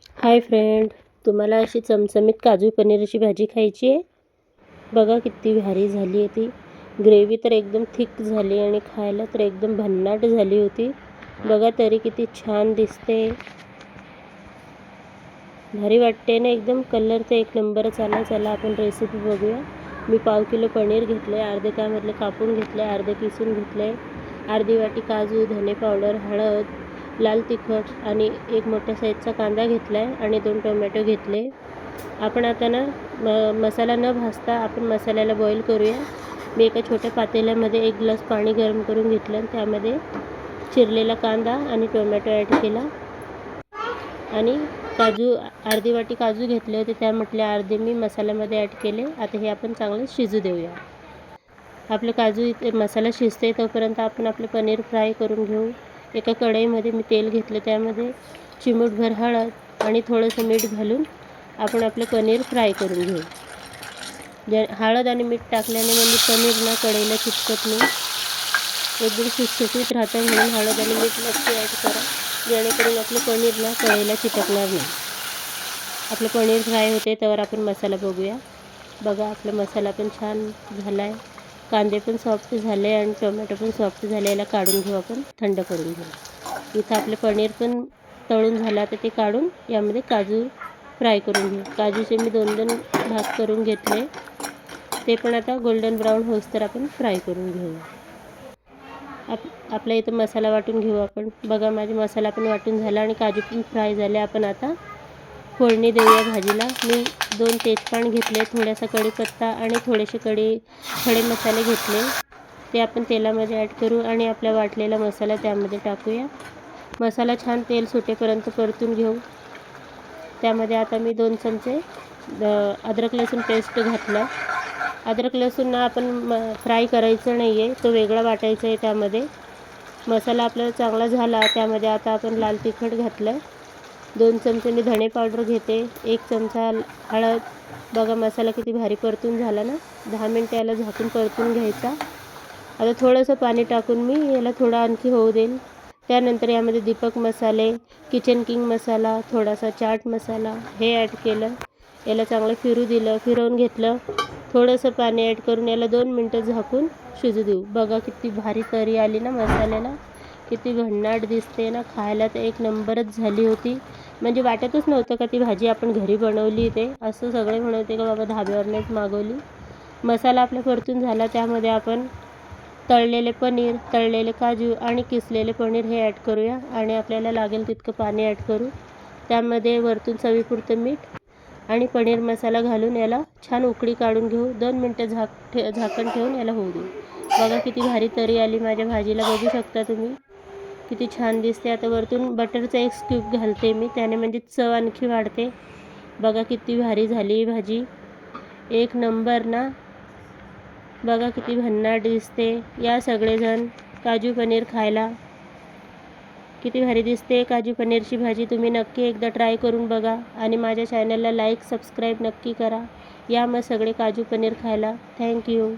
Hi friend, तुम्हाला अशी चमचमीत काजू पनीरची भाजी खायची आहे? बघा किती भारी झाली आहे ती. ग्रेव्ही तर एकदम थिक झाली आणि खायला तर एकदम भन्नाट झाली होती. बघा तरी किती छान दिसते, भारी वाटते ना एकदम. कलर तर एक नंबरच आला. चला आपण रेसिपी बघूया. मी 1/2 किलो पनीर घेतले, अर्धे त्यामधले कापून घेतले, अर्धे किसून घेतले. अर्धी वाटी काजू, धने पावडर, हळद, लाल तिखट आणि एक मोठ्या साईजचा कांदा घेतला आहे आणि 2 टोमॅटो घेतले. आपण आता ना मसाला न भाजता आपण मसाल्याला बॉईल करूया. मी एका छोट्या पातेल्यामध्ये 1 ग्लास पाणी गरम करून घेतलं आणि त्यामध्ये चिरलेला कांदा आणि टोमॅटो ॲड केला आणि काजू, अर्धी वाटी काजू घेतले होते, त्यामधले अर्धे मी मसाल्यामध्ये ॲड केले. आता हे आपण चांगलं शिजू देऊया. आपलं काजू इथे मसाला शिजते तोपर्यंत आपण आपलं पनीर फ्राय करून घेऊ. एका कढईमध्ये मी तेल घेतलं, त्यामध्ये चिमूटभर हळद आणि थोडंसं मीठ घालून आपण आपलं पनीर फ्राय करून घेऊ. हळद आणि मीठ टाकल्याने म्हणजे पनीर ना कढईला चिटकत नाही, एकदम सुटसुटीत राहतं. म्हणून हळद आणि मीठ नक्की ॲड करा, जेणेकरून आपलं पनीर ना कढईला चिटकणार नाही. आपलं पनीर फ्राय होते त्यावर आपण मसाला बघूया. बघा आपला मसाला पण छान झाला आहे, कांदे पण सॉफ्ट झाले आणि टोमॅटो पण सॉफ्ट झाले. याला काढून घेऊ, आपण थंड करून घेऊ. इथं आपलं पनीर पण तळून झालं, तर ते काढून यामध्ये काजू फ्राय करून घेऊ. काजूचे मी 2-2 भाग करून घेतले, ते पण आता गोल्डन ब्राऊन होईस्तोवर आपण फ्राय करून घेऊ. आपला इथं मसाला वाटून घेऊ आपण. बघा माझा मसाला पण वाटून झाला आणि काजू पण फ्राय झाले. आपण आता फोडणी देऊया भाजीला. मी 2 तेजपान घेतले, थोडासा कढीपत्ता आणि थोडेसे खडे मसाले घेतले. ते आपण तेलामध्ये ॲड करू आणि आपला वाटलेला मसाला त्यामध्ये टाकूया. मसाला छान तेल सुटेपर्यंत परतून घेऊ. त्यामध्ये आता मी 2 चमचे अद्रक लसूण पेस्ट घातला. अद्रक लसूण ना आपण फ्राय करायचं नाही आहे, तो वेगळा वाटायचा आहे. त्यामध्ये मसाला आपला चांगला झाला, त्यामध्ये आता आपण लाल तिखट घातलं. 2 चमचे मी धणे पावडर घेते, 1 चमचा हळद. बघा मसाला किती भारी परतून झाला ना. 10 मिनटं याला झाकून परतून घ्यायचा. आता थोडंसं पाणी टाकून मी याला थोडं आणखी होऊ देईल. त्यानंतर यामध्ये दीपक मसाले, किचन किंग मसाला, थोडासा चाट मसाला हे ॲड केलं. याला चांगलं फिरवून घेतलं. थोडंसं पाणी ॲड करून याला 2 मिनटं झाकून शिजू देऊ. बघा किती भारी तरी आली ना मसाल्याला, किती भन्नाट दिसते ना. खायला तर एक नंबरच झाली होती. म्हणजे वाटतच नव्हतं का ती भाजी आपण घरी बनवली. ते असं सगळे म्हणते का बाबा धाब्यावरनंच मागवली. मसाला आपला परतून झाला, त्यामध्ये आपण तळलेले पनीर, तळलेले काजू आणि किसलेले पनीर हे ॲड करूया आणि आपल्याला लागेल तितकं पाणी ॲड करू. त्यामध्ये वरतून चवीपुरतं मीठ आणि पनीर मसाला घालून याला छान उकळी काढून घेऊ. 2 मिनटं झाकण ठेवून याला होऊ देऊ. बघा किती भारी तरी आली माझ्या भाजीला, बघू शकता तुम्ही किती छान दिसते. आता वरतून बटरचा 1 स्कूप घालते मी, त्याने म्हणजे चव आणखी वाढते. बघा किती भारी झाली ही भाजी, एक नंबर ना. बघा किती भन्नाट दिसते. या सगळेजण काजू पनीर खायला. किती भारी दिसते काजू पनीरची भाजी. तुम्ही नक्की एकदा ट्राय करून बघा आणि माझ्या चॅनलला लाईक सबस्क्राईब नक्की करा. या मग सगळे काजू पनीर खायला. थँक्यू.